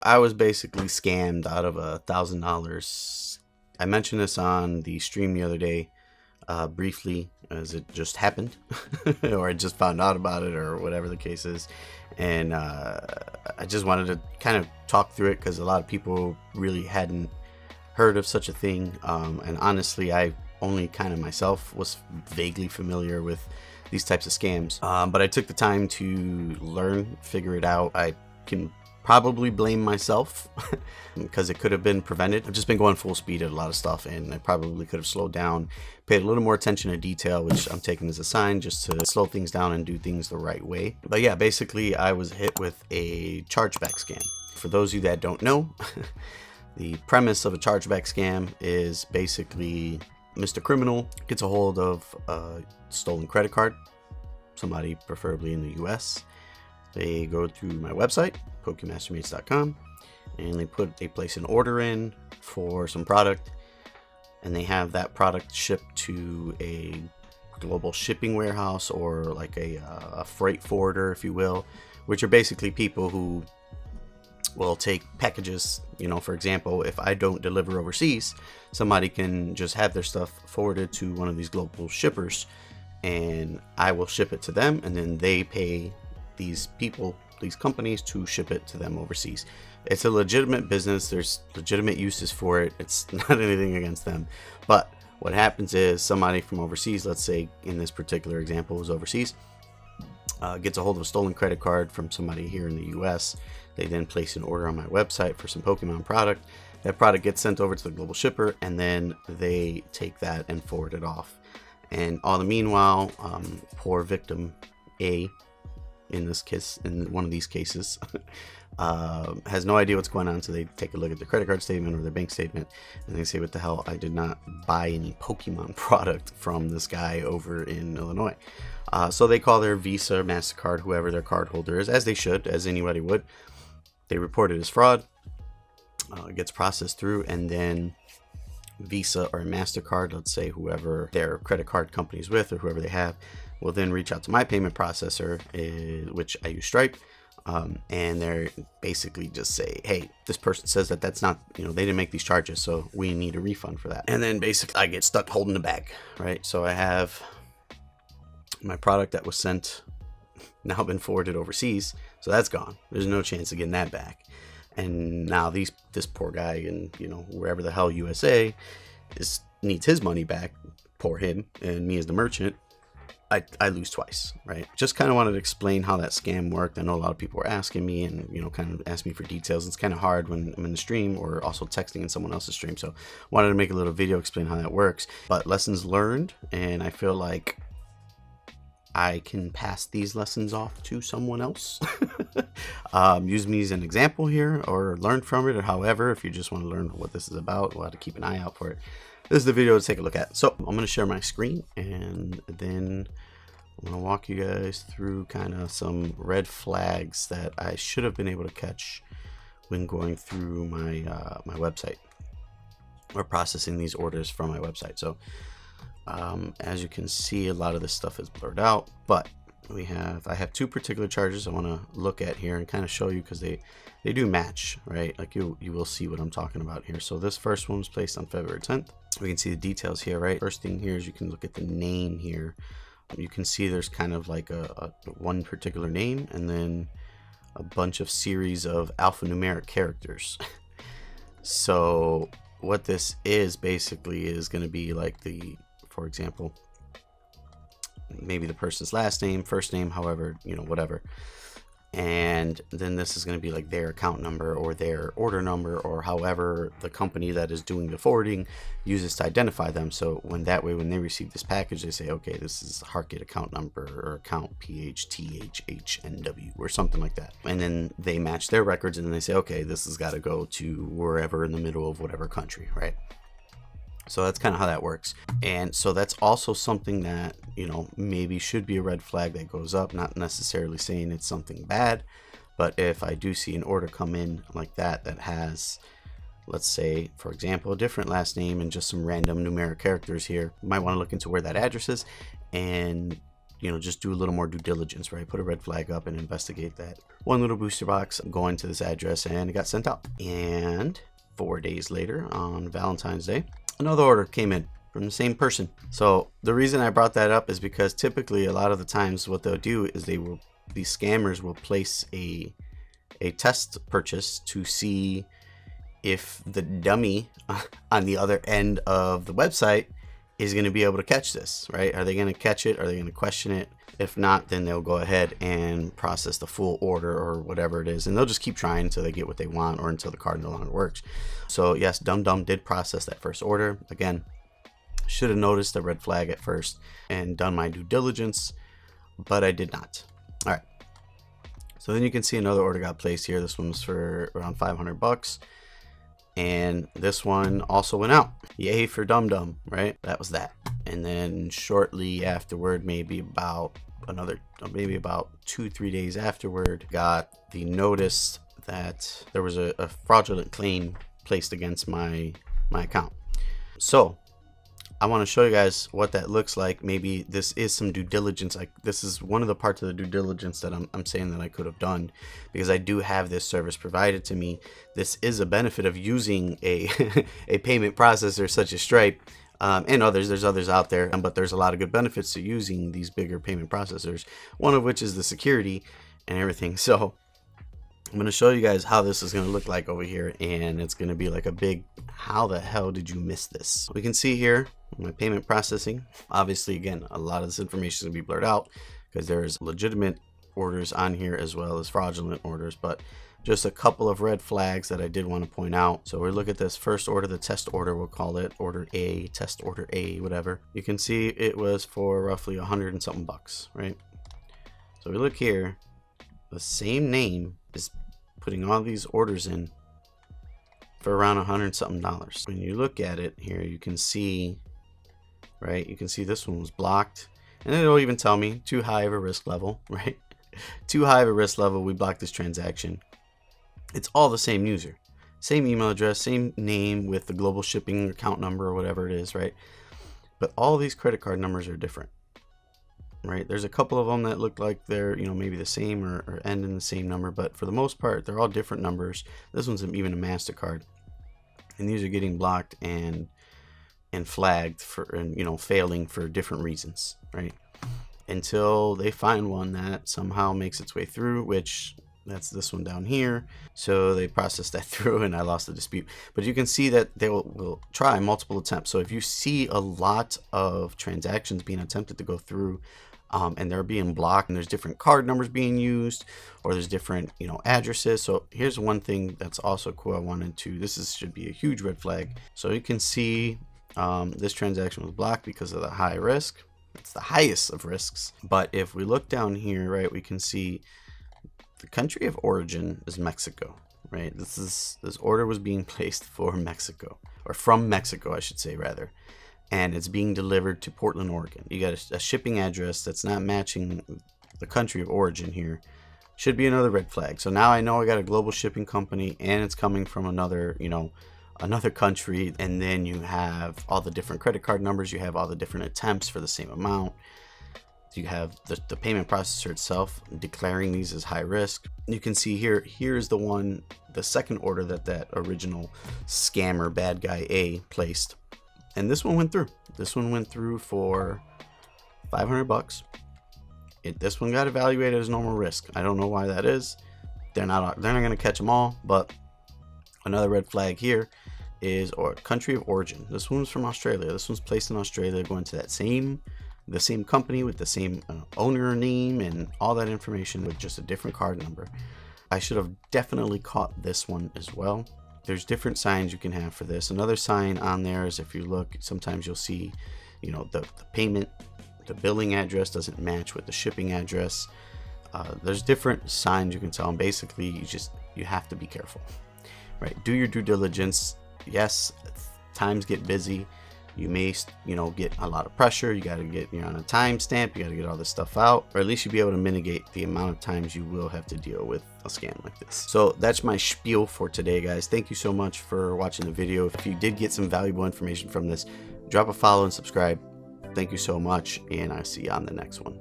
I was basically scammed out of $1,000. I mentioned this on the stream the other day, briefly, as it just happened, or I just found out about it, or whatever the case is. And I just wanted to kind of talk through it because a lot of people really hadn't heard of such a thing. And honestly, I only kind of myself was vaguely familiar with these types of scams. But I took the time to learn, figure it out. I can probably blame myself because it could have been prevented. I've just been going full speed at a lot of stuff, and I probably could have slowed down, paid a little more attention to detail, which I'm taking as a sign just to slow things down and do things the right way. But yeah, basically I was hit with a chargeback scam. For those of you that don't know, the premise of a chargeback scam is basically Mr. Criminal gets a hold of a stolen credit card, somebody preferably in the US. They go through my website, PokeMasterMates.com, and they place an order in for some product, and they have that product shipped to a global shipping warehouse, or like a freight forwarder, if you will, which are basically people who will take packages. You know, for example, if I don't deliver overseas, somebody can just have their stuff forwarded to one of these global shippers, and I will ship it to them, and then they pay these people, these companies, to ship it to them overseas. It's a legitimate business. There's legitimate uses for it. It's not anything against them. But what happens is somebody from overseas, let's say in this particular example was overseas, gets a hold of a stolen credit card from somebody here in the US. They then place an order on my website for some Pokemon product. That product gets sent over to the global shipper, and then they take that and forward it off. And all the meanwhile, poor victim A, in this case, in one of these cases, has no idea what's going on. So they take a look at their credit card statement or their bank statement, and they say, what the hell, I did not buy any Pokemon product from this guy over in Illinois. So they call their Visa, MasterCard, whoever their card holder is, as they should, as anybody would. They report it as fraud. It gets processed through, and then Visa or MasterCard, let's say whoever their credit card company is with or whoever they have, will then reach out to my payment processor, which I use Stripe, and they're basically just say, hey, this person says that that's not, they didn't make these charges, so we need a refund for that. And then basically I get stuck holding the bag, right? So I have my product that was sent now been forwarded overseas, so that's gone. There's no chance of getting that back. And now this poor guy in wherever the hell USA needs his money back. Poor him, and me as the merchant, I lose twice, right? Just kind of wanted to explain how that scam worked. I know a lot of people were asking me and, kind of asking me for details. It's kind of hard when I'm in the stream or also texting in someone else's stream. So wanted to make a little video explain how that works. But lessons learned, and I feel like I can pass these lessons off to someone else. Use me as an example here, or learn from it, or however, if you just want to learn what this is about, we'll have to keep an eye out for it. This is the video to take a look at. So I'm going to share my screen, and then I'm going to walk you guys through kind of some red flags that I should have been able to catch when going through my my website or processing these orders from my website. So as you can see, a lot of this stuff is blurred out, but I have two particular charges I want to look at here and kind of show you, because they do match, right? Like you will see what I'm talking about here. So this first one was placed on February 10th. We can see the details here, right? First thing here is you can look at the name here. You can see there's kind of like a one particular name, and then a bunch of series of alphanumeric characters. So what this is basically is going to be like for example, maybe the person's last name, first name, however, whatever. And then this is going to be like their account number or their order number, or however the company that is doing the forwarding uses to identify them. So when they receive this package, they say, okay, this is Heartgate account number, or account PHTHHNW or something like that. And then they match their records, and then they say, okay, this has got to go to wherever in the middle of whatever country, right? So that's kind of how that works. And so that's also something that, maybe should be a red flag that goes up, not necessarily saying it's something bad. But if I do see an order come in like that has, let's say, for example, a different last name and just some random numeric characters here, you might want to look into where that address is and just do a little more due diligence, right? Put a red flag up and investigate that. One little booster box going to this address, and it got sent out. And 4 days later, on Valentine's Day, another order came in from the same person. So the reason I brought that up is because typically a lot of the times what they'll do is these scammers will place a test purchase to see if the dummy on the other end of the website is going to be able to catch this, right? Are they going to catch it? Are they going to question it? If not, then they'll go ahead and process the full order or whatever it is, and they'll just keep trying until they get what they want or until the card no longer works. So yes, Dum Dum did process that first order. Again, should have noticed the red flag at first and done my due diligence, but I did not. All right. So then you can see another order got placed here. This one was for around 500 bucks. And this one also went out. Yay for Dum Dum, right? That was that. And then shortly afterward, maybe about 2-3 days afterward, got the notice that there was a fraudulent claim placed against my account. So I want to show you guys what that looks like. Maybe this is some due diligence. This is one of the parts of the due diligence that I'm saying that I could have done, because I do have this service provided to me. This is a benefit of using a payment processor such as Stripe and others. There's others out there, but there's a lot of good benefits to using these bigger payment processors, one of which is the security and everything. So I'm going to show you guys how this is going to look like over here, and it's going to be like a big, how the hell did you miss this? We can see here my payment processing. Obviously, again, a lot of this information is going to be blurred out because there's legitimate orders on here as well as fraudulent orders, but just a couple of red flags that I did want to point out. So we look at this first order, the test order, we'll call it order A, test order A, whatever. You can see it was for roughly 100 and something bucks, right? So we look here, the same name is putting all these orders in for around $100 something. When you look at it here, you can see, right? You can see this one was blocked, and it'll even tell me too high of a risk level, right? Too high of a risk level. We blocked this transaction. It's all the same user, same email address, same name with the global shipping account number or whatever it is, right? But all these credit card numbers are different, right? There's a couple of them that look like they're, maybe the same or end in the same number, but for the most part, they're all different numbers. This one's even a MasterCard, and these are getting blocked and flagged for, failing for different reasons, right? Until they find one that somehow makes its way through, which that's this one down here. So they processed that through, and I lost the dispute. But you can see that they will try multiple attempts. So if you see a lot of transactions being attempted to go through, and they're being blocked, and there's different card numbers being used, or there's different addresses. So here's one thing that's also cool. I wanted to, should be a huge red flag. So you can see this transaction was blocked because of the high risk. It's the highest of risks. But if we look down here, right, we can see the country of origin is Mexico, right? This order was being placed for Mexico, or from Mexico, I should say, rather. And it's being delivered to Portland, Oregon. You got a shipping address that's not matching the country of origin here. Should be another red flag. So now I know I got a global shipping company, and it's coming from another, another country. And then you have all the different credit card numbers. You have all the different attempts for the same amount. You have the payment processor itself declaring these as high risk. You can see here's the second order that original scammer bad guy A placed. And this one went through. This one went through for 500 bucks. This one got evaluated as normal risk. I don't know why that is. They're not going to catch them all, but another red flag here is country of origin. This one's from Australia. This one's placed in Australia, going to the same company with the same owner name and all that information with just a different card number. I should have definitely caught this one as well. There's different signs you can have for this. Another sign on there is, if you look, sometimes you'll see, the payment, the billing address doesn't match with the shipping address. There's different signs you can tell, and basically you have to be careful, right? Do your due diligence. Yes, times get busy. You may, get a lot of pressure. You got to get, on a timestamp. You got to get all this stuff out, or at least you'll be able to mitigate the amount of times you will have to deal with a scam like this. So that's my spiel for today, guys. Thank you so much for watching the video. If you did get some valuable information from this, drop a follow and subscribe. Thank you so much, and I'll see you on the next one.